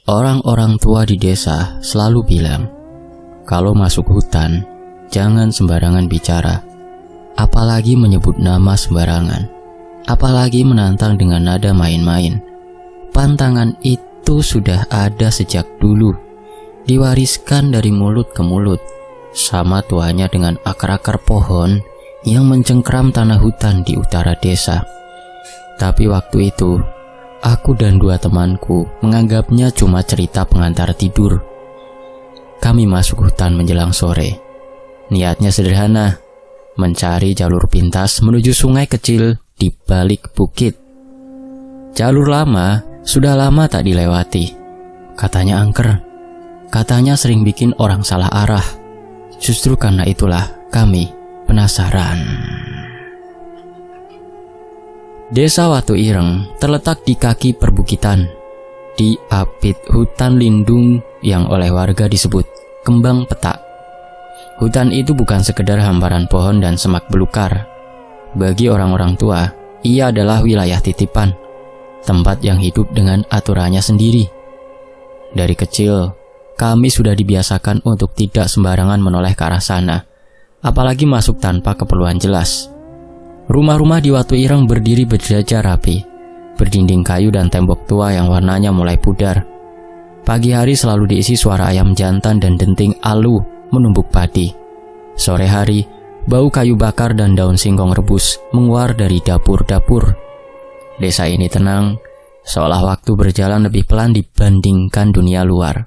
Orang-orang tua di desa selalu bilang, kalau masuk hutan, jangan sembarangan bicara, apalagi menyebut nama sembarangan, apalagi menantang dengan nada main-main. Pantangan itu sudah ada sejak dulu, diwariskan dari mulut ke mulut, sama tuanya dengan akar-akar pohon yang mencengkram tanah hutan di utara desa. Tapi waktu itu, aku dan 2 temanku menganggapnya cuma cerita pengantar tidur. Kami masuk hutan menjelang sore. Niatnya sederhana, mencari jalur pintas menuju sungai kecil di balik bukit. Jalur lama, sudah lama tak dilewati. Katanya angker, katanya sering bikin orang salah arah. Justru karena itulah kami penasaran. Desa Watu Ireng terletak di kaki perbukitan, di apit hutan lindung yang oleh warga disebut kembang petak. Hutan itu bukan sekedar hamparan pohon dan semak belukar. Bagi orang-orang tua, ia adalah wilayah titipan, tempat yang hidup dengan aturannya sendiri. Dari kecil, kami sudah dibiasakan untuk tidak sembarangan menoleh ke arah sana, apalagi masuk tanpa keperluan jelas. Rumah-rumah di Watu Ireng berdiri berjajar rapi, berdinding kayu dan tembok tua yang warnanya mulai pudar. Pagi hari selalu diisi suara ayam jantan dan denting alu menumbuk padi. Sore hari, bau kayu bakar dan daun singkong rebus menguar dari dapur-dapur. Desa ini tenang, seolah waktu berjalan lebih pelan dibandingkan dunia luar.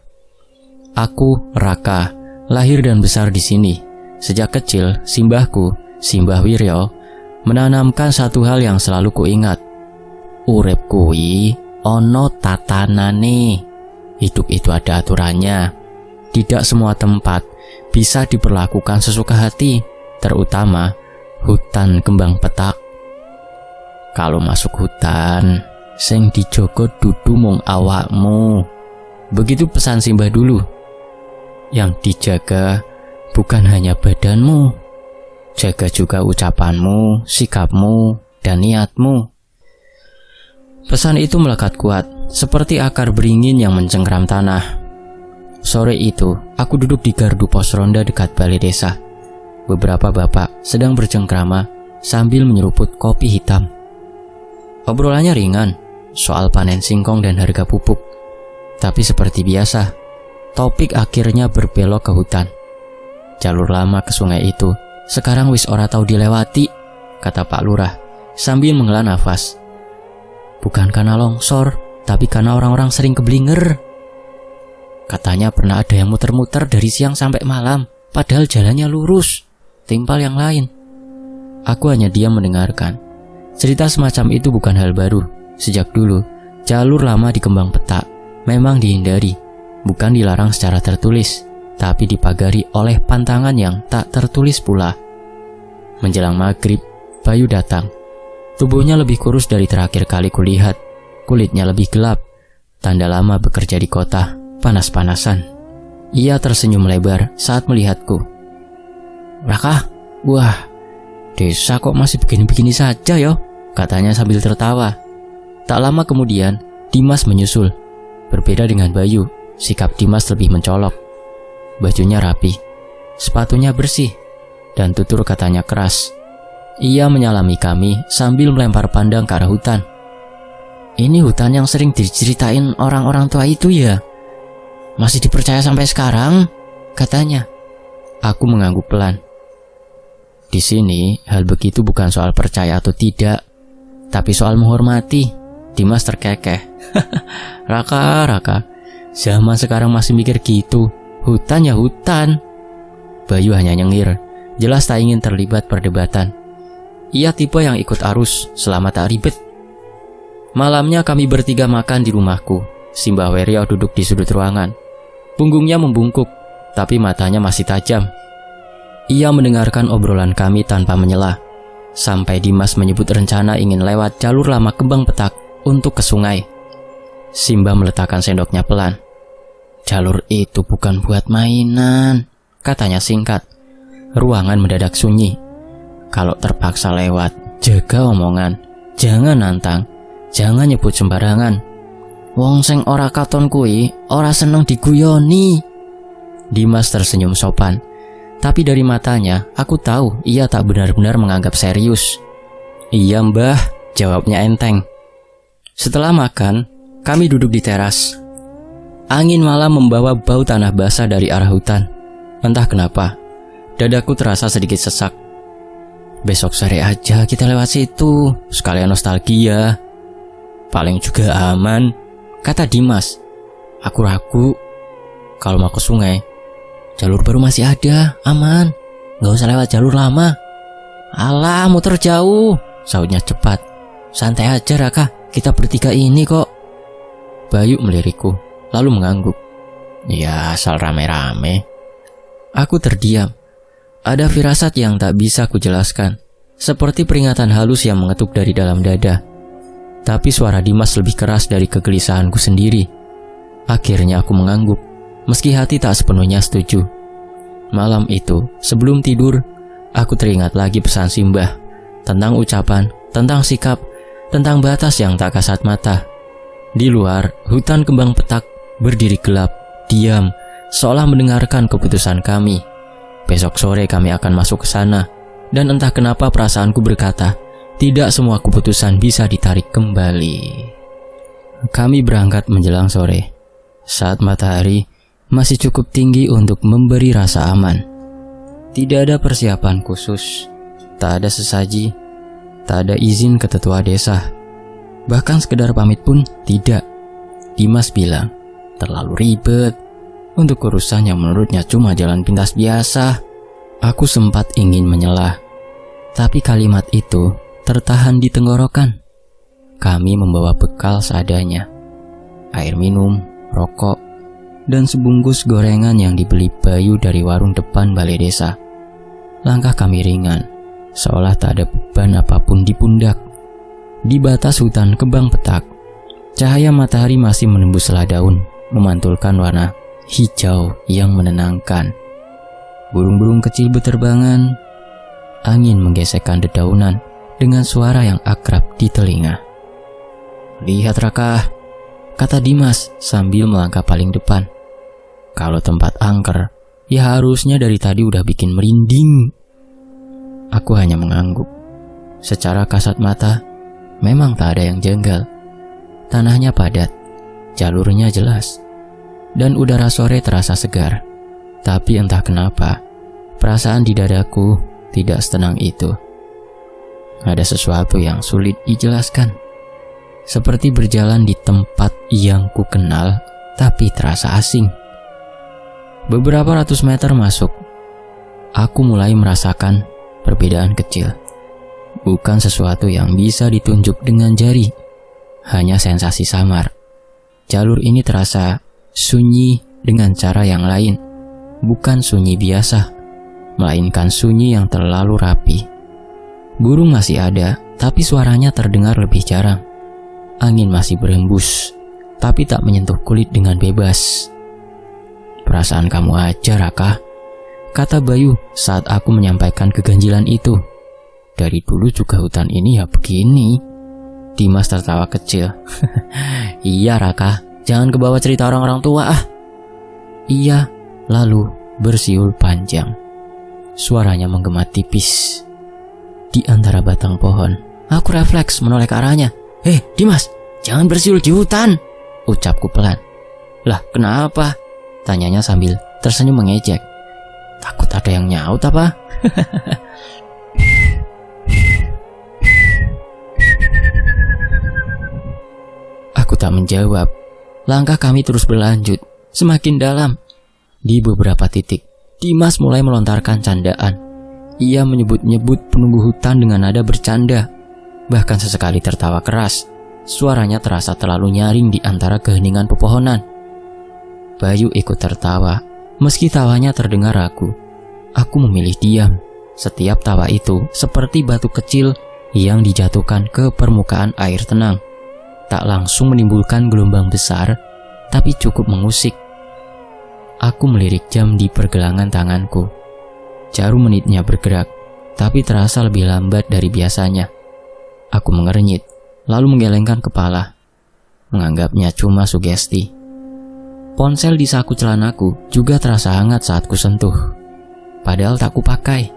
Aku, Raka, lahir dan besar di sini. Sejak kecil, simbahku, Simbah Wiryo, menanamkan satu hal yang selalu kuingat. Urip kui ono tatanane. Hidup itu ada aturannya. Tidak semua tempat bisa diperlakukan sesuka hati, terutama hutan kembang petak. Kalau masuk hutan, sing dijogo dudu mung awakmu. Begitu pesan Simbah dulu. Yang dijaga bukan hanya badanmu, jaga juga ucapanmu, sikapmu, dan niatmu. Pesan itu melekat kuat, seperti akar beringin yang mencengkram tanah. Sore itu, aku duduk di gardu pos ronda dekat balai desa. Beberapa bapak sedang bercengkrama sambil menyeruput kopi hitam. Obrolannya ringan, soal panen singkong dan harga pupuk. Tapi seperti biasa, topik akhirnya berbelok ke hutan. Jalur lama ke sungai itu sekarang wis ora tau dilewati, kata Pak Lurah sambil menghela nafas. Bukan karena longsor, tapi karena orang-orang sering keblinger. Katanya pernah ada yang muter-muter dari siang sampai malam, padahal jalannya lurus, timpal yang lain. Aku hanya diam mendengarkan. Cerita semacam itu bukan hal baru. Sejak dulu, jalur lama di kembang petak memang dihindari, bukan dilarang secara tertulis, tapi dipagari oleh pantangan yang tak tertulis pula. Menjelang maghrib, Bayu datang. Tubuhnya lebih kurus dari terakhir kali kulihat. Kulitnya lebih gelap, tanda lama bekerja di kota, panas-panasan. Ia tersenyum lebar saat melihatku. Raka, wah, desa kok masih begini-begini saja yo, katanya sambil tertawa. Tak lama kemudian, Dimas menyusul. Berbeda dengan Bayu, sikap Dimas lebih mencolok. Bajunya rapi, sepatunya bersih, dan tutur katanya keras. Ia menyalami kami sambil melempar pandang ke arah hutan. Ini hutan yang sering diceritain orang-orang tua itu ya? Masih dipercaya sampai sekarang? Katanya. Aku mengangguk pelan. Di sini, hal begitu bukan soal percaya atau tidak, tapi soal menghormati. Dimas terkekeh. Raka, zaman sekarang masih mikir gitu. Hutan ya hutan. Bayu hanya nyengir, jelas tak ingin terlibat perdebatan. Ia tipe yang ikut arus selama tak ribet. Malamnya kami bertiga makan di rumahku. Simbah Wiryo duduk di sudut ruangan. Punggungnya membungkuk, tapi matanya masih tajam. Ia mendengarkan obrolan kami tanpa menyela, sampai Dimas menyebut rencana ingin lewat jalur lama kembang petak untuk ke sungai. Simbah meletakkan sendoknya pelan. Jalur itu bukan buat mainan, katanya singkat. Ruangan mendadak sunyi. Kalau terpaksa lewat, jaga omongan, jangan nantang, jangan nyebut sembarangan. Wong sing ora katon kuwi ora seneng diguyoni. Dimas tersenyum sopan, tapi dari matanya aku tahu ia tak benar-benar menganggap serius. Iya mbah, jawabnya enteng. Setelah makan, kami duduk di teras. Angin malam membawa bau tanah basah dari arah hutan. Entah kenapa, dadaku terasa sedikit sesak. Besok sore aja kita lewat situ, sekalian nostalgia. Paling juga aman, kata Dimas. Aku ragu. Kalau mau ke sungai, jalur baru masih ada, aman. Gak usah lewat jalur lama. Alah, muter jauh, sautnya cepat. Santai aja Raka, kita bertiga ini kok. Bayu melirikku, lalu mengangguk. Ya, asal rame-rame. Aku terdiam. Ada firasat yang tak bisa kujelaskan, seperti peringatan halus yang mengetuk dari dalam dada. Tapi suara Dimas lebih keras dari kegelisahanku sendiri. Akhirnya aku mengangguk, meski hati tak sepenuhnya setuju. Malam itu, sebelum tidur, aku teringat lagi pesan Simbah tentang ucapan, tentang sikap, tentang batas yang tak kasat mata. Di luar, hutan kembang petak berdiri gelap, diam, seolah mendengarkan keputusan kami. Besok sore kami akan masuk ke sana, dan entah kenapa perasaanku berkata, tidak semua keputusan bisa ditarik kembali. Kami berangkat menjelang sore, saat matahari masih cukup tinggi untuk memberi rasa aman. Tidak ada persiapan khusus, tak ada sesaji, tak ada izin ke tetua desa. Bahkan sekedar pamit pun tidak. Dimas bilang, terlalu ribet untuk urusan yang menurutnya cuma jalan pintas biasa. Aku sempat ingin menyela, tapi kalimat itu tertahan di tenggorokan. Kami membawa bekal seadanya. Air minum, rokok, dan sebungkus gorengan yang dibeli Bayu dari warung depan balai desa. Langkah kami ringan, seolah tak ada beban apapun di pundak. Di batas hutan kembang petak, cahaya matahari masih menembus sela daun, memantulkan warna hijau yang menenangkan. Burung-burung kecil berterbangan. Angin menggesekkan dedaunan dengan suara yang akrab di telinga. Lihat Raka, kata Dimas sambil melangkah paling depan. Kalau tempat angker, ya harusnya dari tadi udah bikin merinding. Aku hanya mengangguk. Secara kasat mata, memang tak ada yang janggal. Tanahnya padat, jalurnya jelas, dan udara sore terasa segar. Tapi entah kenapa, perasaan di dadaku tidak setenang itu. Ada sesuatu yang sulit dijelaskan, seperti berjalan di tempat yang ku kenal, tapi terasa asing. Beberapa ratus meter masuk, aku mulai merasakan perbedaan kecil. Bukan sesuatu yang bisa ditunjuk dengan jari, hanya sensasi samar. Jalur ini terasa sunyi dengan cara yang lain. Bukan sunyi biasa, melainkan sunyi yang terlalu rapi. Burung masih ada, tapi suaranya terdengar lebih jarang. Angin masih berembus, tapi tak menyentuh kulit dengan bebas. Perasaan kamu aja Raka, kata Bayu saat aku menyampaikan keganjilan itu. Dari dulu juga hutan ini ya begini. Dimas tertawa kecil. Iya Raka, jangan kebawa cerita orang-orang tua ah. Iya, lalu bersiul panjang. Suaranya menggema tipis. Di antara batang pohon, aku refleks menoleh ke arahnya. Dimas, jangan bersiul di hutan, ucapku pelan. Lah kenapa? Tanyanya sambil tersenyum mengejek. Takut ada yang nyaut apa? Aku tak menjawab. Langkah kami terus berlanjut, semakin dalam. Di beberapa titik, Dimas mulai melontarkan candaan. Ia menyebut-nyebut penunggu hutan dengan nada bercanda. Bahkan sesekali tertawa keras. Suaranya terasa terlalu nyaring di antara keheningan pepohonan. Bayu ikut tertawa, meski tawanya terdengar ragu. Aku memilih diam. Setiap tawa itu seperti batu kecil yang dijatuhkan ke permukaan air tenang. Tak langsung menimbulkan gelombang besar, tapi cukup mengusik. Aku melirik jam di pergelangan tanganku. Jarum menitnya bergerak, tapi terasa lebih lambat dari biasanya. Aku mengernyit, lalu menggelengkan kepala. menganggapnya cuma sugesti. Ponsel di saku celanaku juga terasa hangat saat kusentuh, padahal tak kupakai.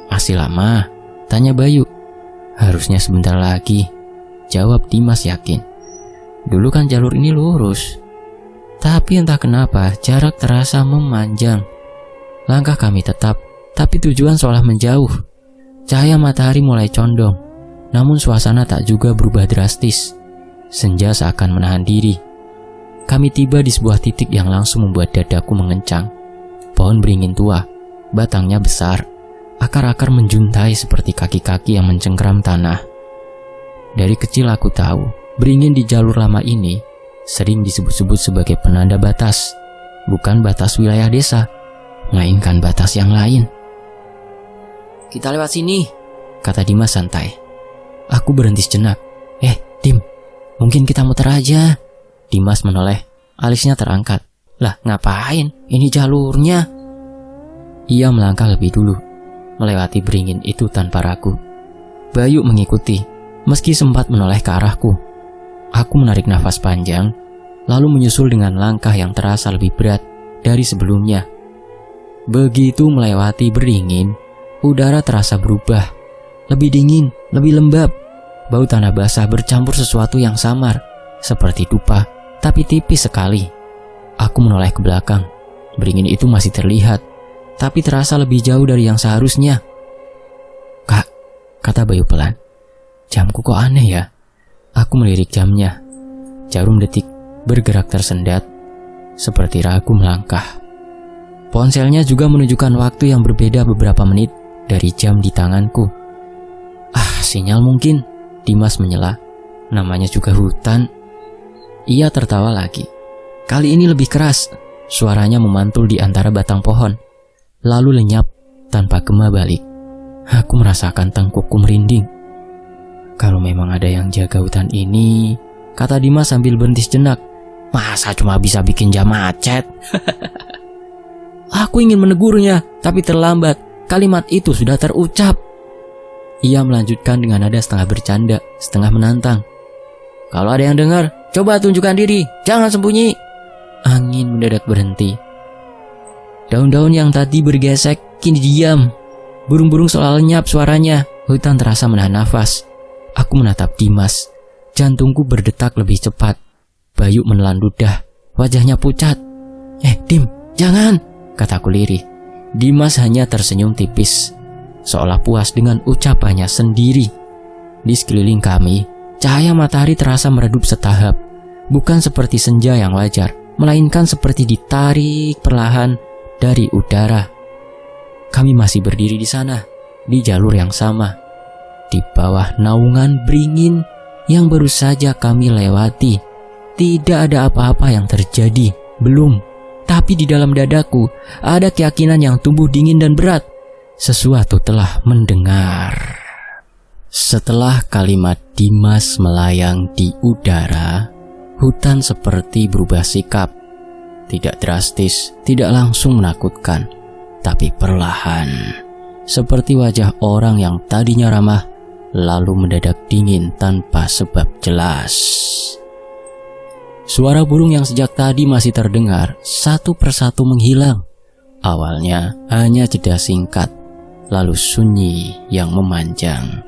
Masih lama? Tanya Bayu. Harusnya sebentar lagi, jawab Dimas yakin. Dulu kan jalur ini lurus. Tapi entah kenapa jarak terasa memanjang. Langkah kami tetap, tapi tujuan seolah menjauh. Cahaya matahari mulai condong, namun suasana tak juga berubah drastis. Senja seakan menahan diri. Kami tiba di sebuah titik yang langsung membuat dadaku mengencang. Pohon beringin tua, batangnya besar, akar-akar menjuntai seperti kaki-kaki yang mencengkeram tanah. Dari kecil aku tahu, beringin di jalur lama ini sering disebut-sebut sebagai penanda batas. Bukan batas wilayah desa, melainkan batas yang lain. Kita lewat sini, kata Dimas santai. Aku berhenti sejenak. Dim, mungkin kita muter aja. Dimas menoleh, alisnya terangkat. Lah ngapain? Ini jalurnya. Ia melangkah lebih dulu, melewati beringin itu tanpa ragu. Bayu mengikuti, meski sempat menoleh ke arahku. Aku menarik nafas panjang, lalu menyusul dengan langkah yang terasa lebih berat dari sebelumnya. Begitu melewati beringin, udara terasa berubah. Lebih dingin, lebih lembab. Bau tanah basah bercampur sesuatu yang samar, seperti dupa, tapi tipis sekali. Aku menoleh ke belakang. Beringin itu masih terlihat, tapi terasa lebih jauh dari yang seharusnya. Kak, kata Bayu pelan. Jamku kok aneh ya? Aku melirik jamnya. Jarum detik bergerak tersendat, seperti ragu melangkah. Ponselnya juga menunjukkan waktu yang berbeda beberapa menit dari jam di tanganku. Sinyal mungkin, Dimas menyela. Namanya juga hutan. Ia tertawa lagi. Kali ini lebih keras. Suaranya memantul di antara batang pohon, lalu lenyap tanpa gema balik. Aku merasakan tengkukku merinding. Kalau memang ada yang jaga hutan ini, kata Dimas sambil berhenti sejenak. Masa cuma bisa bikin jam macet? Aku ingin menegurnya, tapi terlambat. Kalimat itu sudah terucap. Ia melanjutkan dengan nada setengah bercanda, setengah menantang. Kalau ada yang dengar, coba tunjukkan diri, jangan sembunyi. Angin mendadak berhenti. Daun-daun yang tadi bergesek kini diam. Burung-burung seolah lenyap suaranya. Hutan terasa menahan nafas. Aku menatap Dimas. Jantungku berdetak lebih cepat. Bayu menelan ludah. Wajahnya pucat. Dim, jangan, kataku lirih. Dimas hanya tersenyum tipis, seolah puas dengan ucapannya sendiri. Di sekeliling kami, cahaya matahari terasa meredup setahap. Bukan seperti senja yang wajar, melainkan seperti ditarik perlahan dari udara. Kami masih berdiri di sana, di jalur yang sama, di bawah naungan beringin yang baru saja kami lewati. Tidak ada apa-apa yang terjadi, belum. Tapi di dalam dadaku ada keyakinan yang tumbuh dingin dan berat. Sesuatu telah mendengar. Setelah kalimat Dimas melayang di udara, hutan seperti berubah sikap. Tidak drastis, tidak langsung menakutkan, tapi perlahan. Seperti wajah orang yang tadinya ramah, lalu mendadak dingin tanpa sebab jelas. Suara burung yang sejak tadi masih terdengar, satu persatu menghilang. Awalnya hanya jeda singkat, lalu sunyi yang memanjang.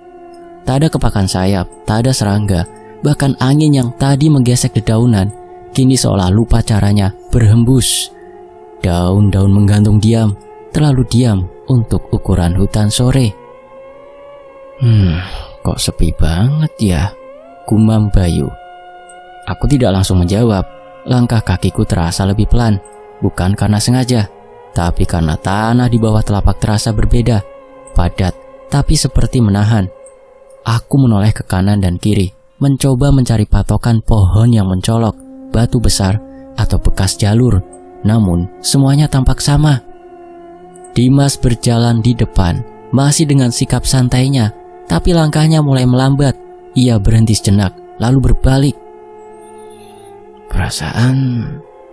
Tak ada kepakan sayap, tak ada serangga, bahkan angin yang tadi menggesek dedaunan, kini seolah lupa caranya berhembus. Daun-daun menggantung diam, terlalu diam untuk ukuran hutan sore. Kok sepi banget ya, gumam Bayu. Aku tidak langsung menjawab. Langkah kakiku terasa lebih pelan, bukan karena sengaja, tapi karena tanah di bawah telapak terasa berbeda, padat, tapi seperti menahan. Aku menoleh ke kanan dan kiri, mencoba mencari patokan pohon yang mencolok, batu besar, atau bekas jalur. Namun, semuanya tampak sama. Dimas berjalan di depan, masih dengan sikap santainya, tapi langkahnya mulai melambat. Ia berhenti sejenak, lalu berbalik. Perasaan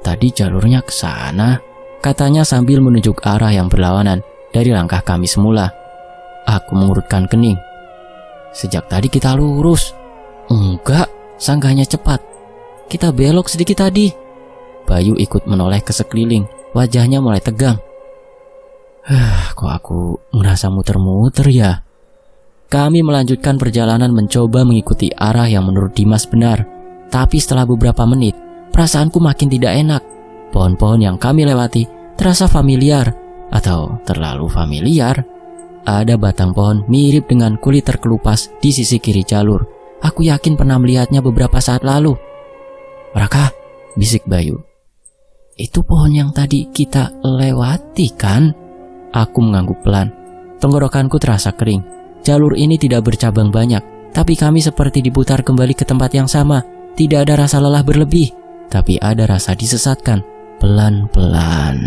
tadi jalurnya ke sana, katanya sambil menunjuk arah yang berlawanan dari langkah kami semula. Aku mengurutkan kening. Sejak tadi kita lurus. Enggak, sanggahnya cepat. kita belok sedikit tadi. Bayu ikut menoleh ke sekeliling, wajahnya mulai tegang. Kok aku merasa muter-muter ya? Kami melanjutkan perjalanan mencoba mengikuti arah yang menurut Dimas benar. Tapi setelah beberapa menit, perasaanku makin tidak enak. Pohon-pohon yang kami lewati terasa familiar, atau terlalu familiar. Ada batang pohon mirip dengan kulit terkelupas di sisi kiri jalur. Aku yakin pernah melihatnya beberapa saat lalu. Raka, bisik Bayu. Itu pohon yang tadi kita lewati kan? Aku mengangguk pelan. Tenggorokanku terasa kering. Jalur ini tidak bercabang banyak, tapi kami seperti diputar kembali ke tempat yang sama. Tidak ada rasa lelah berlebih, tapi ada rasa disesatkan pelan-pelan.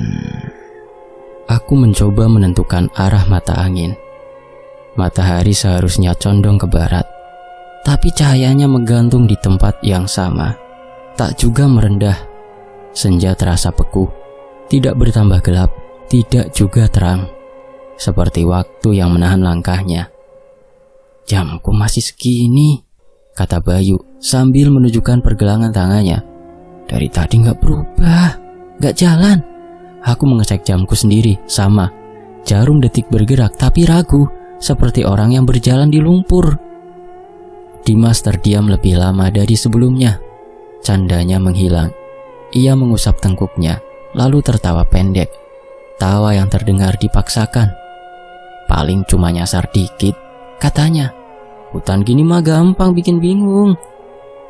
Aku mencoba menentukan arah mata angin. Matahari seharusnya condong ke barat, tapi cahayanya menggantung di tempat yang sama. Tak juga merendah. Senja terasa beku, tidak bertambah gelap, tidak juga terang. Seperti waktu yang menahan langkahnya. Jamku masih segini, kata Bayu sambil menunjukkan pergelangan tangannya. Dari tadi gak berubah, gak jalan. Aku mengecek jamku sendiri, sama. Jarum detik bergerak tapi ragu, seperti orang yang berjalan di lumpur. Dimas terdiam lebih lama dari sebelumnya. Candanya menghilang. Ia mengusap tengkuknya, lalu tertawa pendek. Tawa yang terdengar dipaksakan. Paling cuma nyasar dikit, katanya. Hutan gini mah gampang bikin bingung.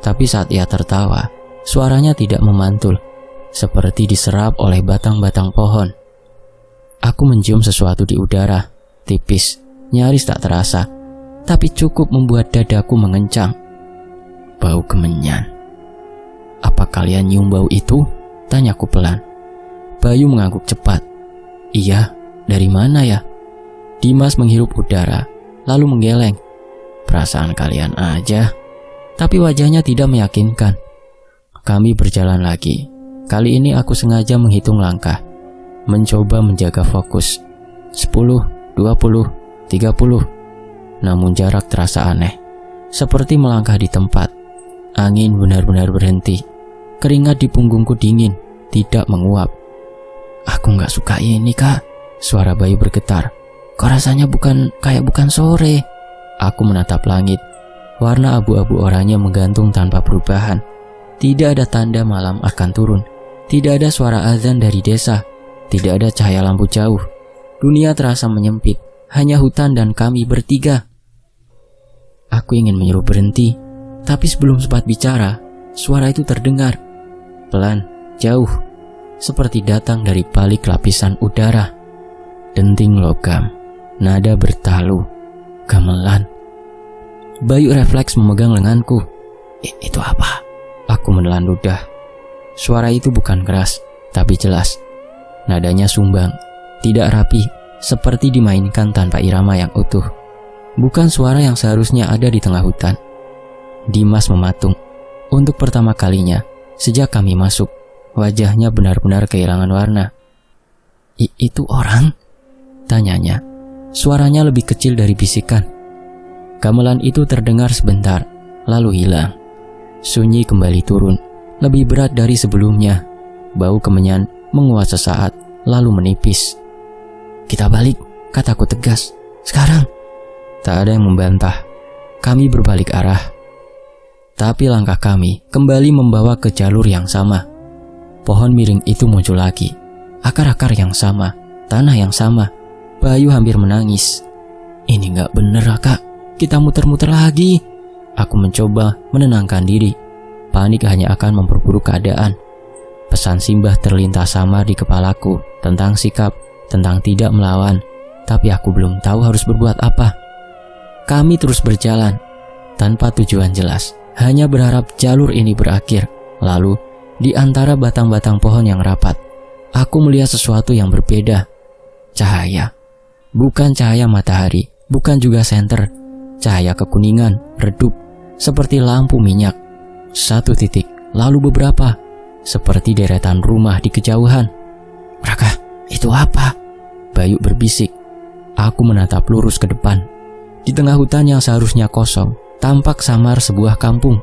Tapi saat ia tertawa, suaranya tidak memantul, seperti diserap oleh batang-batang pohon. Aku mencium sesuatu di udara, tipis, nyaris tak terasa, tapi cukup membuat dadaku mengencang. Bau kemenyan. Apa kalian nyium bau itu? Tanyaku pelan. Bayu mengangguk cepat. Iya, dari mana ya? Dimas menghirup udara, lalu menggeleng. Perasaan kalian aja. Tapi wajahnya tidak meyakinkan. Kami berjalan lagi. Kali ini aku sengaja menghitung langkah, mencoba menjaga fokus. 10, 20, 30. Namun jarak terasa aneh, seperti melangkah di tempat. Angin benar-benar berhenti. Keringat di punggungku dingin, tidak menguap. Aku gak suka ini, Kak. Suara Bayu bergetar. Kok rasanya bukan sore. Aku menatap langit. Warna abu-abu oranye menggantung tanpa perubahan. Tidak ada tanda malam akan turun. Tidak ada suara azan dari desa. Tidak ada cahaya lampu jauh. Dunia terasa menyempit. Hanya hutan dan kami bertiga. Aku ingin menyuruh berhenti, tapi sebelum sempat bicara, suara itu terdengar. Pelan, jauh, seperti datang dari balik lapisan udara. Denting logam, nada bertalu, gamelan. Bayu refleks memegang lenganku. Itu apa? Aku menelan ludah. Suara itu bukan keras, tapi jelas. Nadanya sumbang, tidak rapi, seperti dimainkan tanpa irama yang utuh. Bukan suara yang seharusnya ada di tengah hutan. Dimas mematung. Untuk pertama kalinya sejak kami masuk, wajahnya benar-benar kehilangan warna. Itu orang? Tanyanya. Suaranya lebih kecil dari bisikan. Gamelan itu terdengar sebentar, lalu hilang. Sunyi kembali turun, lebih berat dari sebelumnya. Bau kemenyan menguat sesaat, lalu menipis. Kita balik, kataku tegas. Sekarang. Tak ada yang membantah. Kami berbalik arah. Tapi langkah kami kembali membawa ke jalur yang sama. Pohon miring itu muncul lagi. Akar-akar yang sama, tanah yang sama. Bayu hampir menangis. Ini gak bener, Kak. Kita muter-muter lagi. Aku mencoba menenangkan diri. Panik hanya akan memperburuk keadaan. Pesan Simbah terlintas samar di kepalaku tentang sikap, tentang tidak melawan. Tapi aku belum tahu harus berbuat apa. Kami terus berjalan, tanpa tujuan jelas, hanya berharap jalur ini berakhir. Lalu, di antara batang-batang pohon yang rapat, aku melihat sesuatu yang berbeda. Cahaya. Bukan cahaya matahari, bukan juga senter. Cahaya kekuningan, redup, seperti lampu minyak. Satu titik, lalu beberapa, seperti deretan rumah di kejauhan. Raka, itu apa? Bayu berbisik. Aku menatap lurus ke depan. Di tengah hutan yang seharusnya kosong, tampak samar sebuah kampung.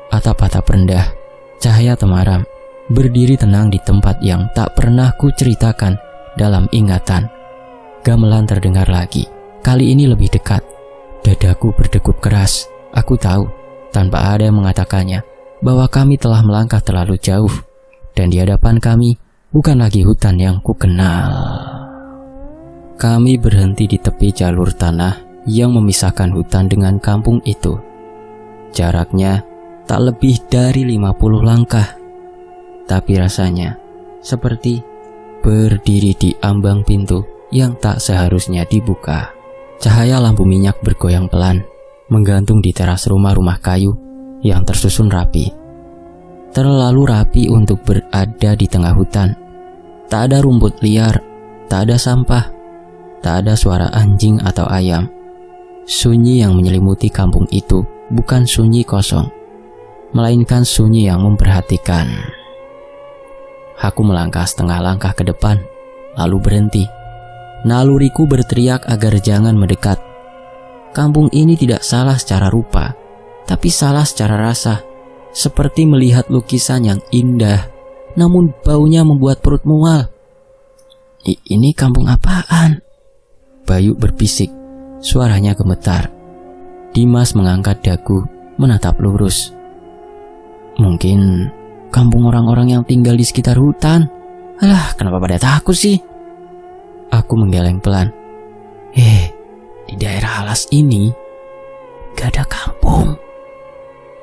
Atap-atap rendah, Cahaya temaram berdiri tenang di tempat yang tak pernah ku ceritakan dalam ingatan. Gamelan terdengar lagi, kali ini lebih dekat. Dadaku berdegup keras. Aku tahu, tanpa ada yang mengatakannya, bahwa kami telah melangkah terlalu jauh, dan di hadapan kami bukan lagi hutan yang ku kenal. Kami berhenti di tepi jalur tanah yang memisahkan hutan dengan kampung itu. Jaraknya tak lebih dari 50 langkah. Tapi rasanya seperti berdiri di ambang pintu yang tak seharusnya dibuka. Cahaya lampu minyak bergoyang pelan, menggantung di teras rumah-rumah kayu yang tersusun rapi. Terlalu rapi untuk berada di tengah hutan. Tak ada rumput liar, tak ada sampah, tak ada suara anjing atau ayam. Sunyi yang menyelimuti kampung itu bukan sunyi kosong, melainkan sunyi yang memperhatikan. Aku melangkah setengah langkah ke depan, lalu berhenti. Naluriku berteriak agar jangan mendekat. Kampung ini tidak salah secara rupa, tapi salah secara rasa. Seperti melihat lukisan yang indah, namun baunya membuat perut mual. Ini kampung apaan? Bayu berbisik, suaranya gemetar. Dimas mengangkat dagu, menatap lurus. Mungkin kampung orang-orang yang tinggal di sekitar hutan. Alah, kenapa pada takut sih? Aku menggeleng pelan. Di daerah alas ini gak ada kampung.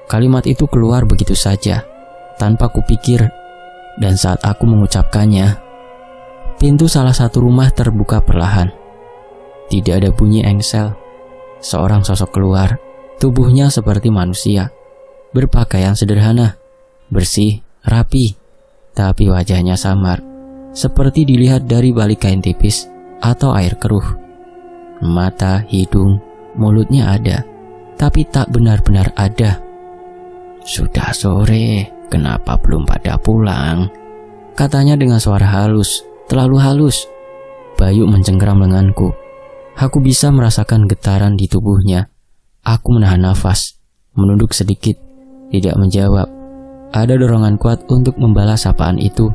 Kalimat itu keluar begitu saja, tanpa kupikir. Dan saat aku mengucapkannya, pintu salah satu rumah terbuka perlahan. Tidak ada bunyi engsel. Seorang sosok keluar, tubuhnya seperti manusia, berpakaian sederhana, bersih, rapi, tapi wajahnya samar, seperti dilihat dari balik kain tipis atau air keruh. Mata, hidung, mulutnya ada, tapi tak benar-benar ada. Sudah sore, kenapa belum pada pulang? Katanya dengan suara halus, terlalu halus. Bayu mencengkeram lenganku. Aku bisa merasakan getaran di tubuhnya. Aku menahan nafas, menunduk sedikit, tidak menjawab. Ada dorongan kuat untuk membalas sapaan itu,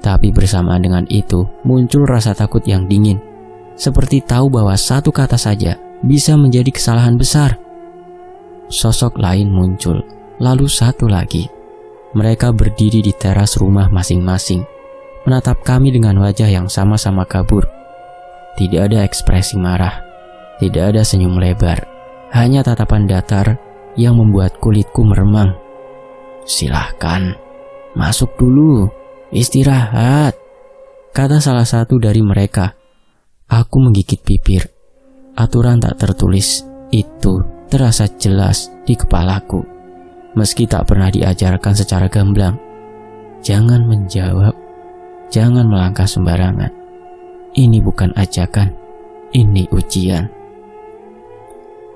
tapi bersamaan dengan itu muncul rasa takut yang dingin, seperti tahu bahwa satu kata saja bisa menjadi kesalahan besar. Sosok lain muncul, lalu satu lagi. Mereka berdiri di teras rumah masing-masing, menatap kami dengan wajah yang sama-sama kabur. Tidak ada ekspresi marah, tidak ada senyum lebar, hanya tatapan datar yang membuat kulitku meremang. Silahkan, masuk dulu, istirahat, kata salah satu dari mereka. Aku menggigit bibir. Aturan tak tertulis itu terasa jelas di kepalaku, meski tak pernah diajarkan secara gamblang. Jangan menjawab, jangan melangkah sembarangan. Ini bukan ajakan, ini ujian.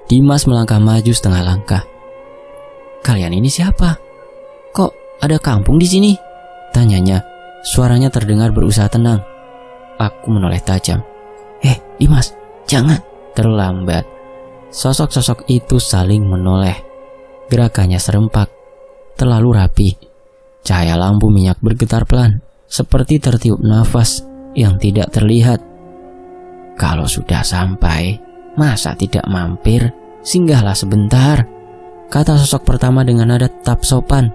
Dimas melangkah maju setengah langkah. Kalian ini siapa? Kok ada kampung di sini? Tanyanya. Suaranya terdengar berusaha tenang. Aku menoleh tajam. Dimas, jangan. Terlambat. Sosok-sosok itu saling menoleh. Gerakannya serempak, terlalu rapi. Cahaya lampu minyak bergetar pelan, seperti tertiup nafas yang tidak terlihat. Kalau sudah sampai, masa tidak mampir? Singgahlah sebentar, kata sosok pertama dengan nada tetap sopan.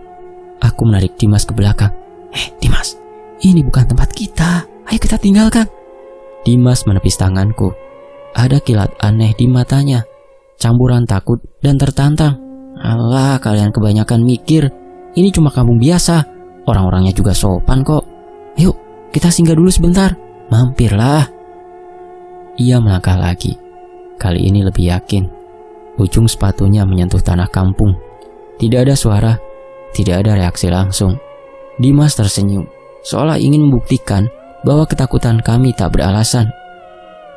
Aku menarik Dimas ke belakang. Dimas, ini bukan tempat kita. Ayo kita tinggalkan. Dimas menepis tanganku. Ada kilat aneh di matanya, campuran takut dan tertantang. Alah, kalian kebanyakan mikir. Ini cuma kampung biasa. Orang-orangnya juga sopan kok. Yuk, kita singgah dulu sebentar. Mampirlah. Ia melangkah lagi. Kali ini lebih yakin. Ujung sepatunya menyentuh tanah kampung. Tidak ada suara, tidak ada reaksi langsung. Dimas tersenyum, seolah ingin membuktikan bahwa ketakutan kami tak beralasan.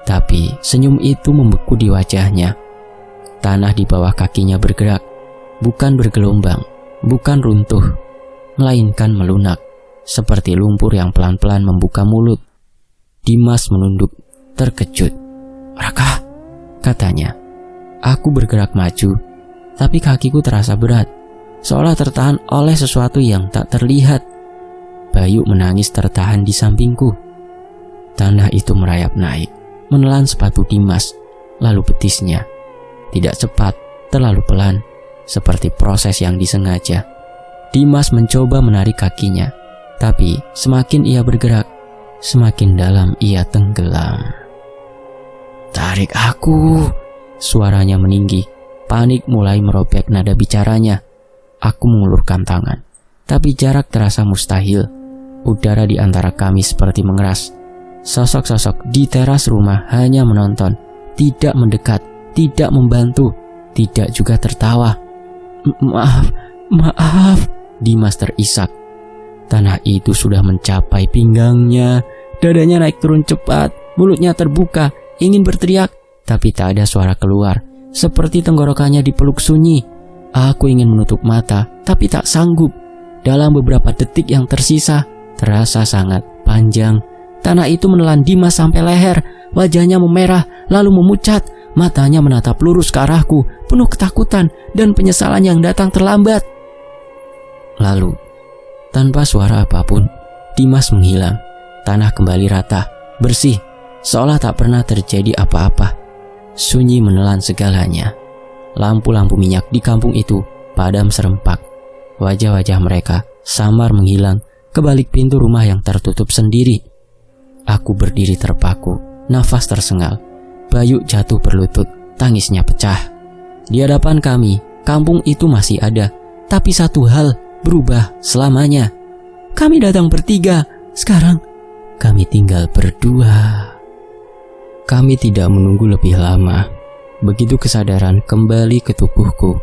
Tapi senyum itu membeku di wajahnya. Tanah di bawah kakinya bergerak, bukan bergelombang, bukan runtuh, melainkan melunak, seperti lumpur yang pelan-pelan membuka mulut. Dimas menunduk, terkejut. Raka, katanya. Aku bergerak maju, tapi kakiku terasa berat, seolah tertahan oleh sesuatu yang tak terlihat. Bayu menangis tertahan di sampingku. Tanah itu merayap naik, menelan sepatu Dimas, lalu betisnya. Tidak cepat, terlalu pelan, seperti proses yang disengaja. Dimas mencoba menarik kakinya, tapi semakin ia bergerak, semakin dalam ia tenggelam. "Tarik aku!" Suaranya meninggi. Panik mulai merobek nada bicaranya. Aku mengulurkan tangan, tapi jarak terasa mustahil. Udara di antara kami seperti mengeras. Sosok-sosok di teras rumah hanya menonton, tidak mendekat, tidak membantu, tidak juga tertawa. Maaf, Dimas terisak. Tanah itu sudah mencapai pinggangnya, dadanya naik turun cepat, mulutnya terbuka, ingin berteriak, tapi tak ada suara keluar, seperti tenggorokannya dipeluk sunyi. Aku ingin menutup mata, tapi tak sanggup. Dalam beberapa detik yang tersisa, terasa sangat panjang. Tanah itu menelan Dimas sampai leher, wajahnya memerah, lalu memucat, matanya menatap lurus ke arahku, penuh ketakutan dan penyesalan yang datang terlambat. Lalu, tanpa suara apapun, Dimas menghilang. Tanah kembali rata, bersih, seolah tak pernah terjadi apa-apa. Sunyi menelan segalanya. Lampu-lampu minyak di kampung itu padam serempak. Wajah-wajah mereka samar menghilang ke balik pintu rumah yang tertutup sendiri. Aku berdiri terpaku, nafas tersengal. Bayu jatuh berlutut, tangisnya pecah. Di hadapan kami, kampung itu masih ada, tapi satu hal berubah selamanya. Kami datang bertiga, sekarang kami tinggal berdua. Kami tidak menunggu lebih lama. Begitu kesadaran kembali ke tubuhku,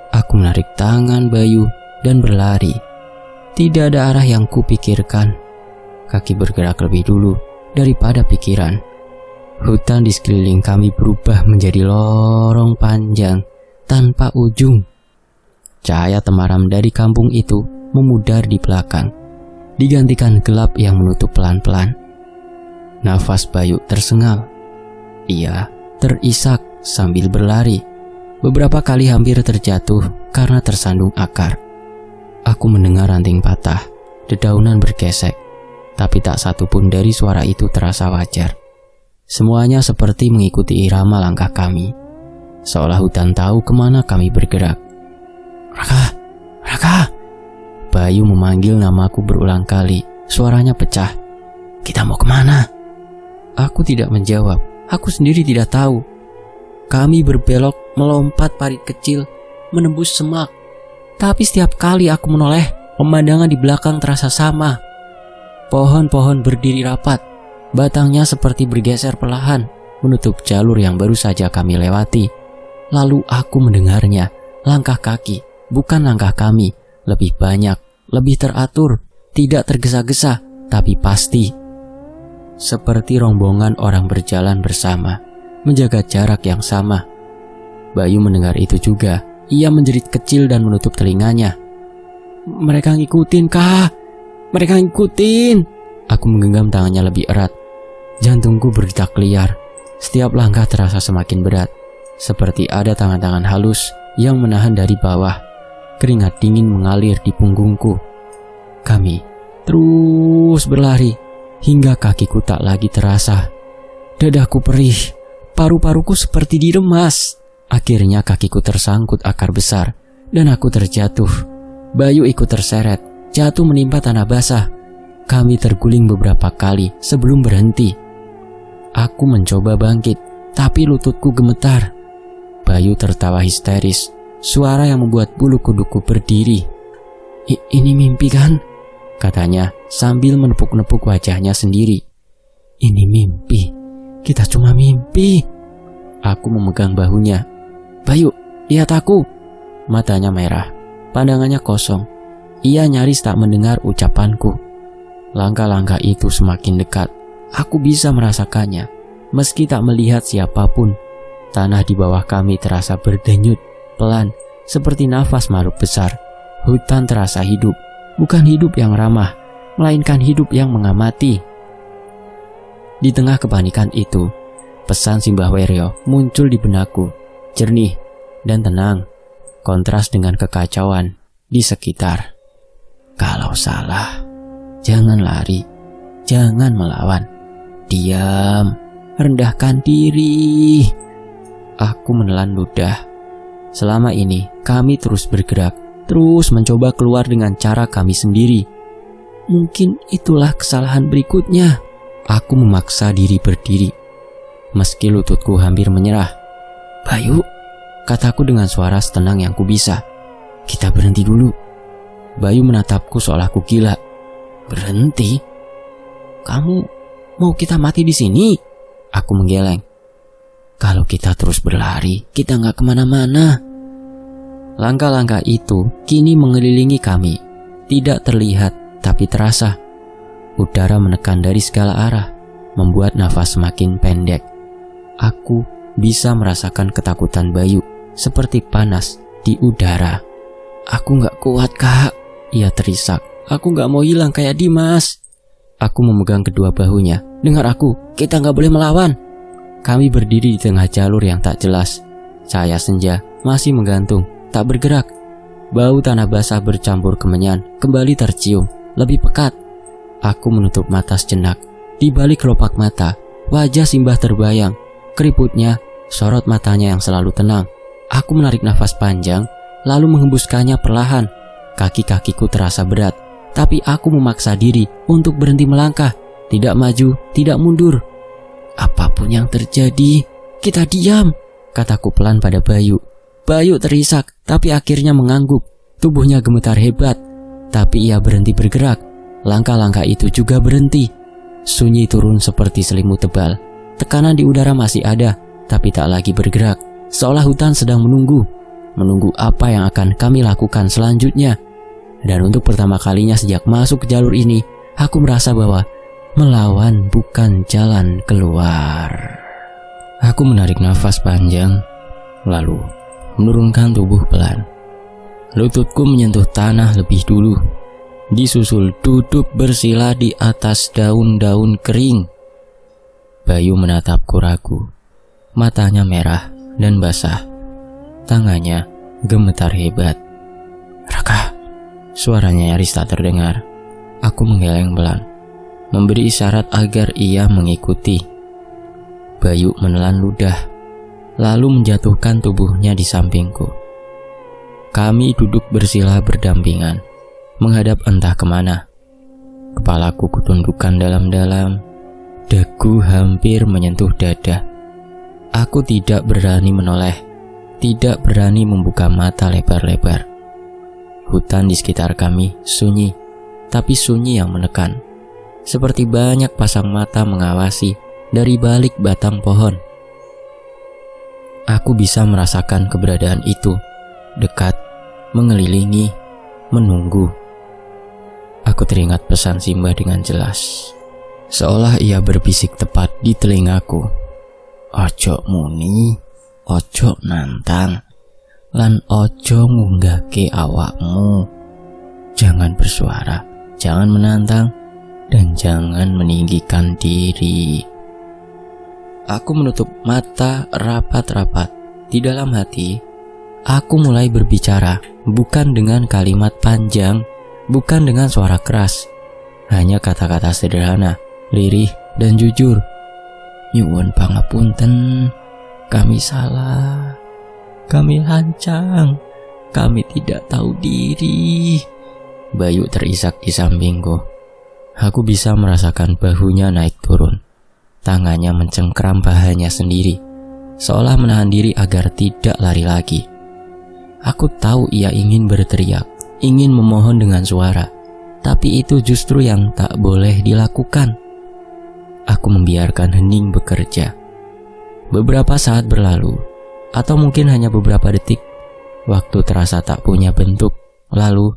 aku menarik tangan Bayu dan berlari. Tidak ada arah yang kupikirkan. Kaki bergerak lebih dulu daripada pikiran. Hutan di sekeliling kami berubah menjadi lorong panjang tanpa ujung. Cahaya temaram dari kampung itu memudar di belakang, digantikan gelap yang menutup pelan-pelan. Nafas Bayu tersengal. Ia terisak sambil berlari. Beberapa kali hampir terjatuh karena tersandung akar. Aku mendengar ranting patah, dedaunan bergesek, tapi tak satu pun dari suara itu terasa wajar. Semuanya seperti mengikuti irama langkah kami, seolah hutan tahu kemana kami bergerak. "Raka, Raka!" Bayu memanggil namaku berulang kali, suaranya pecah. "Kita mau kemana?" Aku tidak menjawab, aku sendiri tidak tahu. Kami berbelok melompat parit kecil, menembus semak. Tapi setiap kali aku menoleh, pemandangan di belakang terasa sama. Pohon-pohon berdiri rapat, batangnya seperti bergeser perlahan, menutup jalur yang baru saja kami lewati. Lalu aku mendengarnya, langkah kaki, bukan langkah kami, lebih banyak, lebih teratur, tidak tergesa-gesa, tapi pasti. Seperti rombongan orang berjalan bersama, menjaga jarak yang sama. Bayu mendengar itu juga, ia menjerit kecil dan menutup telinganya. "Mereka ngikutin, Kak! Mereka ngikutin!" Aku menggenggam tangannya lebih erat. Jantungku berdetak liar. Setiap langkah terasa semakin berat, seperti ada tangan-tangan halus yang menahan dari bawah. Keringat dingin mengalir di punggungku. Kami terus berlari hingga kakiku tak lagi terasa. Dadaku perih, paru-paruku seperti diremas. Akhirnya kakiku tersangkut akar besar dan aku terjatuh. Bayu ikut terseret, jatuh menimpa tanah basah. Kami terguling beberapa kali sebelum berhenti. Aku mencoba bangkit, tapi lututku gemetar. Bayu tertawa histeris, suara yang membuat bulu kuduku berdiri. Ini mimpi kan?" katanya sambil menepuk-nepuk wajahnya sendiri. "Ini mimpi, kita cuma mimpi." Aku memegang bahunya. "Bayu, lihat aku." Matanya merah, pandangannya kosong. Ia nyaris tak mendengar ucapanku. Langkah-langkah itu semakin dekat. Aku bisa merasakannya, meski tak melihat siapapun. Tanah di bawah kami terasa berdenyut, pelan, seperti nafas makhluk besar. Hutan terasa hidup, bukan hidup yang ramah, melainkan hidup yang mengamati. Di tengah kepanikan itu, pesan Simbah Weryo muncul di benakku, jernih dan tenang, kontras dengan kekacauan di sekitar. Kalau salah, jangan lari, jangan melawan. Diam, rendahkan diri. Aku menelan ludah. Selama ini kami terus bergerak, terus mencoba keluar dengan cara kami sendiri. Mungkin itulah kesalahan berikutnya. Aku memaksa diri berdiri, meski lututku hampir menyerah. Bayu, kataku dengan suara setenang yang kubisa. Kita berhenti dulu. Bayu menatapku seolah ku gila. Berhenti? Kamu mau kita mati di sini? Aku menggeleng. Kalau kita terus berlari, kita nggak kemana-mana. Langkah-langkah itu kini mengelilingi kami. Tidak terlihat, tapi terasa. Udara menekan dari segala arah, membuat nafas semakin pendek. Aku bisa merasakan ketakutan Bayu, seperti panas di udara. Aku gak kuat, Kak. Ia terisak. Aku gak mau hilang kayak Dimas. Aku memegang kedua bahunya. Dengar aku, kita gak boleh melawan. Kami berdiri di tengah jalur yang tak jelas. Cahaya senja masih menggantung, tak bergerak. Bau tanah basah bercampur kemenyan kembali tercium, lebih pekat. Aku menutup mata sejenak. Di balik kelopak mata, wajah Simbah terbayang. Keriputnya, sorot matanya yang selalu tenang. Aku menarik nafas panjang, lalu menghembuskannya perlahan. Kaki-kakiku terasa berat, tapi aku memaksa diri untuk berhenti melangkah. Tidak maju, tidak mundur. Apapun yang terjadi, kita diam, kataku pelan pada Bayu. Bayu terisak, tapi akhirnya mengangguk. Tubuhnya gemetar hebat, tapi ia berhenti bergerak. Langkah-langkah itu juga berhenti. Sunyi turun seperti selimut tebal. Tekanan di udara masih ada, tapi tak lagi bergerak. Seolah hutan sedang menunggu apa yang akan kami lakukan selanjutnya. Dan untuk pertama kalinya sejak masuk ke jalur ini, aku merasa bahwa melawan bukan jalan keluar. Aku menarik nafas panjang, lalu menurunkan tubuh pelan. Lututku menyentuh tanah lebih dulu, disusul duduk bersila di atas daun-daun kering. Bayu menatapku ragu. Matanya merah dan basah. Tangannya gemetar hebat. Raka, suaranya nyaris tak terdengar. Aku menggeleng pelan, memberi isyarat agar ia mengikuti. Bayu menelan ludah, lalu menjatuhkan tubuhnya di sampingku. Kami duduk bersila berdampingan, menghadap entah kemana. Kepalaku kutundukkan dalam-dalam, dagu hampir menyentuh dada. Aku tidak berani menoleh, tidak berani membuka mata lebar-lebar. Hutan di sekitar kami sunyi, tapi sunyi yang menekan. Seperti banyak pasang mata mengawasi dari balik batang pohon. Aku bisa merasakan keberadaan itu, dekat, mengelilingi, menunggu. Aku teringat pesan Simbah dengan jelas, seolah ia berbisik tepat di telingaku. Ojo muni, ojo nantang, lan ojo ngunggahke awakmu. Jangan bersuara, jangan menantang, dan jangan meninggikan diri. Aku menutup mata rapat-rapat. Di dalam hati, aku mulai berbicara, bukan dengan kalimat panjang, bukan dengan suara keras, hanya kata-kata sederhana, lirih dan jujur. Nyuwun pangapunten, kami salah, kami lancang, kami tidak tahu diri. Bayu terisak di sampingku. Aku bisa merasakan bahunya naik turun. Tangannya mencengkram pahanya sendiri, seolah menahan diri agar tidak lari lagi. Aku tahu ia ingin berteriak, ingin memohon dengan suara, tapi itu justru yang tak boleh dilakukan. Aku membiarkan hening bekerja. Beberapa saat berlalu, atau mungkin hanya beberapa detik. Waktu terasa tak punya bentuk. Lalu,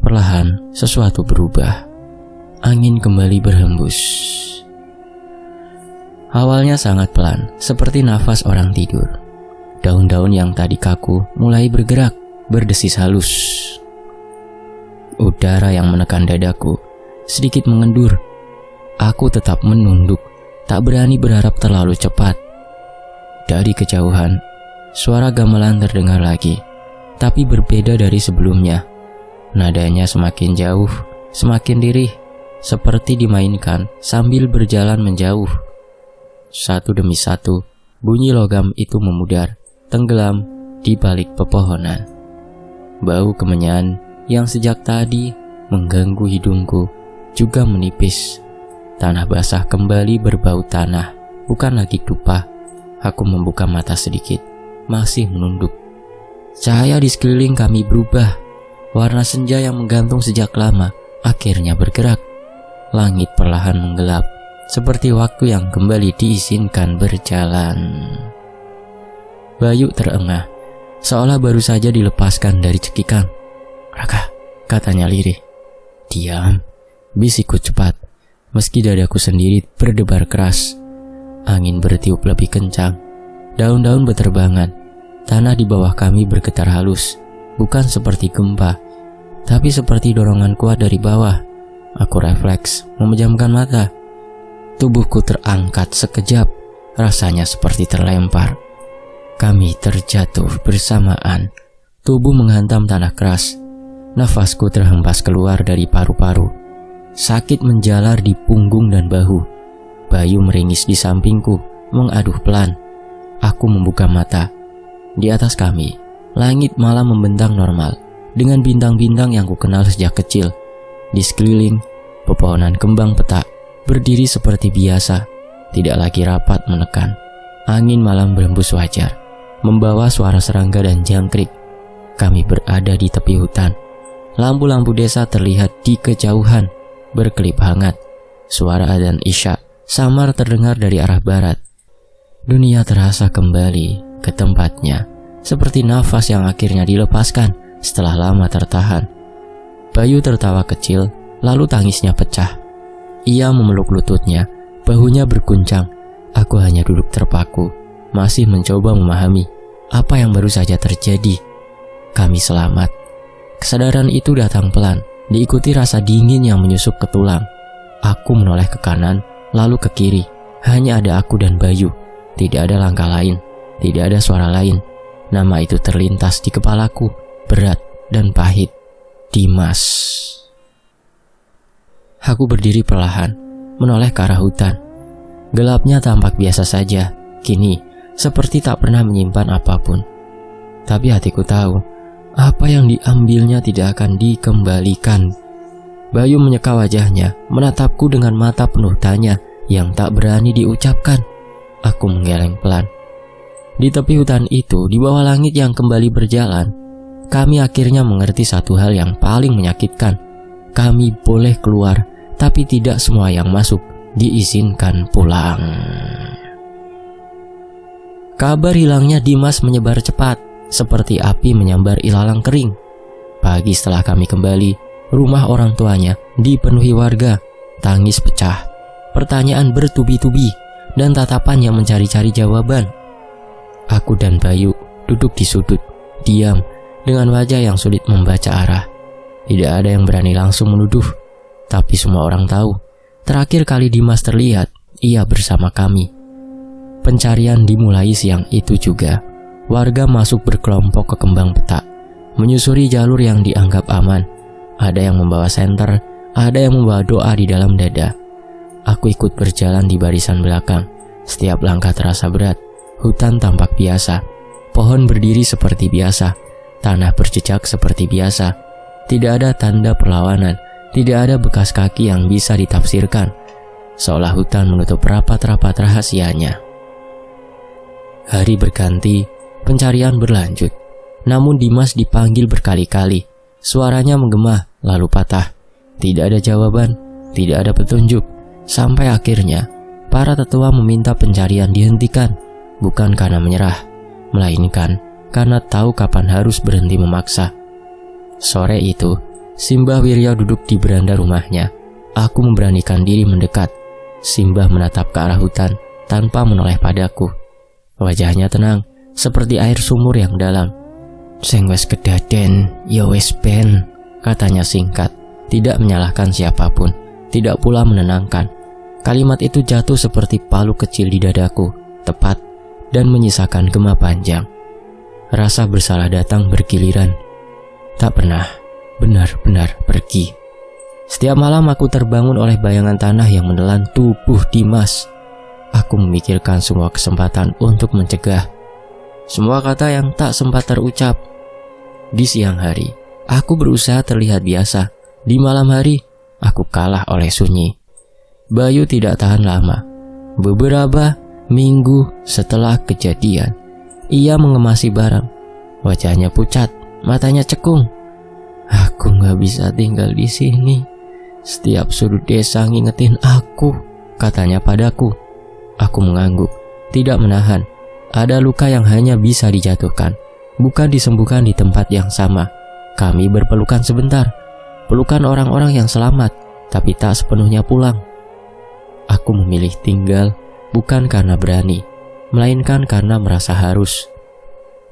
perlahan sesuatu berubah. Angin kembali berhembus. Awalnya sangat pelan, seperti nafas orang tidur. Daun-daun yang tadi kaku mulai bergerak, berdesis halus. Udara yang menekan dadaku sedikit mengendur. Aku tetap menunduk, tak berani berharap terlalu cepat. Dari kejauhan, suara gamelan terdengar lagi, tapi berbeda dari sebelumnya. Nadanya semakin jauh, semakin lirih, seperti dimainkan sambil berjalan menjauh. Satu demi satu, bunyi logam itu memudar, tenggelam di balik pepohonan. Bau kemenyan yang sejak tadi mengganggu hidungku juga menipis. Tanah basah kembali berbau tanah, bukan lagi dupa. Aku membuka mata sedikit, masih menunduk. Cahaya di sekeliling kami berubah. Warna senja yang menggantung sejak lama akhirnya bergerak. Langit perlahan menggelap, seperti waktu yang kembali diizinkan berjalan. Bayu terengah, seolah baru saja dilepaskan dari cekikan. "Raka," katanya lirih. "Diam," bisikku cepat, meski dadaku sendiri berdebar keras. Angin bertiup lebih kencang, daun-daun berterbangan. Tanah di bawah kami bergetar halus, bukan seperti gempa, tapi seperti dorongan kuat dari bawah. Aku refleks, memejamkan mata. Tubuhku terangkat sekejap, rasanya seperti terlempar. Kami terjatuh bersamaan. Tubuh menghantam tanah keras. Nafasku terhempas keluar dari paru-paru. Sakit menjalar di punggung dan bahu. Bayu meringis di sampingku, mengaduh pelan. Aku membuka mata. Di atas kami, langit malam membentang normal, dengan bintang-bintang yang kukenal sejak kecil. Di sekeliling, pepohonan kembang petak berdiri seperti biasa, tidak lagi rapat menekan. Angin malam berembus wajar, membawa suara serangga dan jangkrik. Kami berada di tepi hutan. Lampu-lampu desa terlihat di kejauhan, berkelip hangat. Suara adzan Isya samar terdengar dari arah barat. Dunia terasa kembali ke tempatnya, seperti nafas yang akhirnya dilepaskan setelah lama tertahan. Bayu tertawa kecil, lalu tangisnya pecah. Ia memeluk lututnya, bahunya berguncang. Aku hanya duduk terpaku, masih mencoba memahami apa yang baru saja terjadi. Kami selamat. Kesadaran itu datang pelan, diikuti rasa dingin yang menyusup ke tulang. Aku menoleh ke kanan, lalu ke kiri. Hanya ada aku dan Bayu. Tidak ada langkah lain, tidak ada suara lain. Nama itu terlintas di kepalaku, berat dan pahit. Dimas. Aku berdiri perlahan, menoleh ke arah hutan. Gelapnya tampak biasa saja, kini seperti tak pernah menyimpan apapun. Tapi hatiku tahu, apa yang diambilnya tidak akan dikembalikan. Bayu menyeka wajahnya, menatapku dengan mata penuh tanya yang tak berani diucapkan. Aku menggeleng pelan. Di tepi hutan itu, di bawah langit yang kembali berjalan, kami akhirnya mengerti satu hal yang paling menyakitkan. Kami boleh keluar, tapi tidak semua yang masuk diizinkan pulang. Kabar hilangnya Dimas menyebar cepat, seperti api menyambar ilalang kering. Pagi setelah kami kembali, rumah orang tuanya dipenuhi warga. Tangis pecah, pertanyaan bertubi-tubi, dan tatapan yang mencari-cari jawaban. Aku dan Bayu duduk di sudut, diam, dengan wajah yang sulit membaca arah. Tidak ada yang berani langsung menuduh, tapi semua orang tahu. Terakhir kali Dimas terlihat, ia bersama kami. Pencarian dimulai siang itu juga. Warga masuk berkelompok ke kembang petak, menyusuri jalur yang dianggap aman. Ada yang membawa senter, ada yang membawa doa di dalam dada. Aku ikut berjalan di barisan belakang. Setiap langkah terasa berat. Hutan tampak biasa, pohon berdiri seperti biasa, tanah berjejak seperti biasa. Tidak ada tanda perlawanan, tidak ada bekas kaki yang bisa ditafsirkan, seolah hutan menutup rapat-rapat rahasianya. Hari berganti, pencarian berlanjut. Namun Dimas dipanggil berkali-kali. Suaranya menggema lalu patah. Tidak ada jawaban, tidak ada petunjuk. Sampai akhirnya para tetua meminta pencarian dihentikan, bukan karena menyerah, melainkan karena tahu kapan harus berhenti memaksa. Sore itu, Simbah Wirya duduk di beranda rumahnya. Aku memberanikan diri mendekat. Simbah menatap ke arah hutan tanpa menoleh padaku. Wajahnya tenang, seperti air sumur yang dalam. "Seng wes kedaden, ya wes ben," katanya singkat, tidak menyalahkan siapapun, tidak pula menenangkan. Kalimat itu jatuh seperti palu kecil di dadaku, tepat, dan menyisakan gema panjang. Rasa bersalah datang bergiliran. Tak pernah, benar-benar pergi. Setiap malam aku terbangun oleh bayangan tanah yang menelan tubuh Dimas. Aku memikirkan semua kesempatan untuk mencegah, semua kata yang tak sempat terucap. Di siang hari, aku berusaha terlihat biasa. Di malam hari, aku kalah oleh sunyi. Bayu tidak tahan lama. Beberapa minggu setelah kejadian, ia mengemasi barang. Wajahnya pucat, matanya cekung. Aku gak bisa tinggal di sini. Setiap sudut desa ngingetin aku, katanya padaku. Aku mengangguk, tidak menahan. Ada luka yang hanya bisa dijatuhkan, bukan disembuhkan di tempat yang sama. Kami berpelukan sebentar, pelukan orang-orang yang selamat, tapi tak sepenuhnya pulang. Aku memilih tinggal bukan karena berani, melainkan karena merasa harus.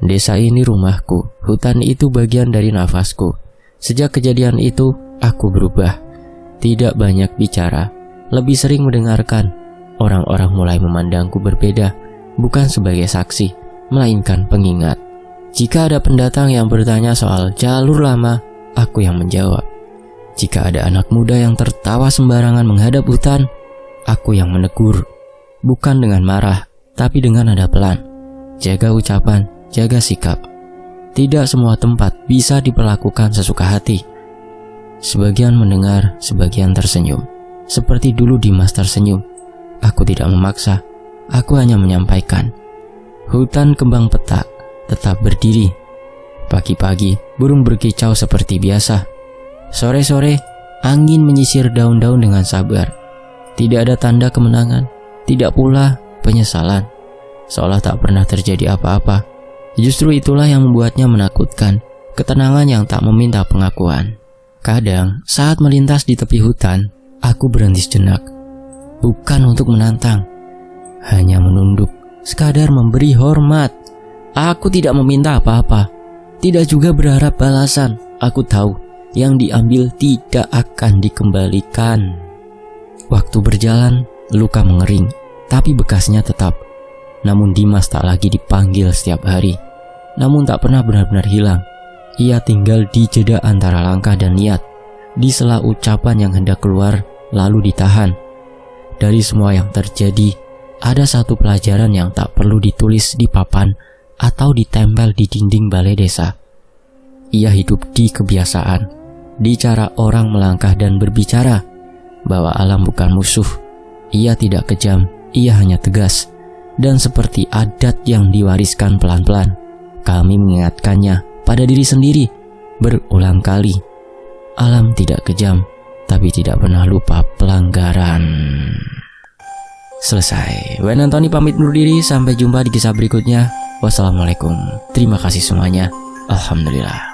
Desa ini rumahku, hutan itu bagian dari nafasku. Sejak kejadian itu, aku berubah. Tidak banyak bicara, lebih sering mendengarkan. Orang-orang mulai memandangku berbeda, bukan sebagai saksi, melainkan pengingat. Jika ada pendatang yang bertanya soal jalur lama, aku yang menjawab. Jika ada anak muda yang tertawa sembarangan menghadap hutan, aku yang menegur. Bukan dengan marah, tapi dengan nada pelan. Jaga ucapan, jaga sikap. Tidak semua tempat bisa diperlakukan sesuka hati. Sebagian mendengar, sebagian tersenyum. Seperti dulu Dimas tersenyum. Aku tidak memaksa, aku hanya menyampaikan. Hutan kembang petak tetap berdiri. Pagi-pagi, burung berkicau seperti biasa. Sore-sore, angin menyisir daun-daun dengan sabar. Tidak ada tanda kemenangan, tidak pula penyesalan. Seolah tak pernah terjadi apa-apa. Justru itulah yang membuatnya menakutkan, ketenangan yang tak meminta pengakuan. Kadang, saat melintas di tepi hutan, aku berhenti sejenak. Bukan untuk menantang, hanya menunduk, sekadar memberi hormat. Aku tidak meminta apa-apa, tidak juga berharap balasan. Aku tahu yang diambil tidak akan dikembalikan. Waktu berjalan, luka mengering, tapi bekasnya tetap. Namun Dimas tak lagi dipanggil setiap hari, namun tak pernah benar-benar hilang. Ia tinggal di jeda antara langkah dan niat, di sela ucapan yang hendak keluar lalu ditahan. Dari semua yang terjadi, ada satu pelajaran yang tak perlu ditulis di papan atau ditempel di dinding balai desa. Ia hidup di kebiasaan, di cara orang melangkah dan berbicara, bahwa alam bukan musuh. Ia tidak kejam, ia hanya tegas. Dan seperti adat yang diwariskan pelan-pelan, kami mengingatkannya pada diri sendiri berulang kali. Alam tidak kejam, tapi tidak pernah lupa pelanggaran. Selesai. Wen Antoni pamit undur diri. Sampai jumpa di kisah berikutnya. Wassalamualaikum. Terima kasih semuanya. Alhamdulillah.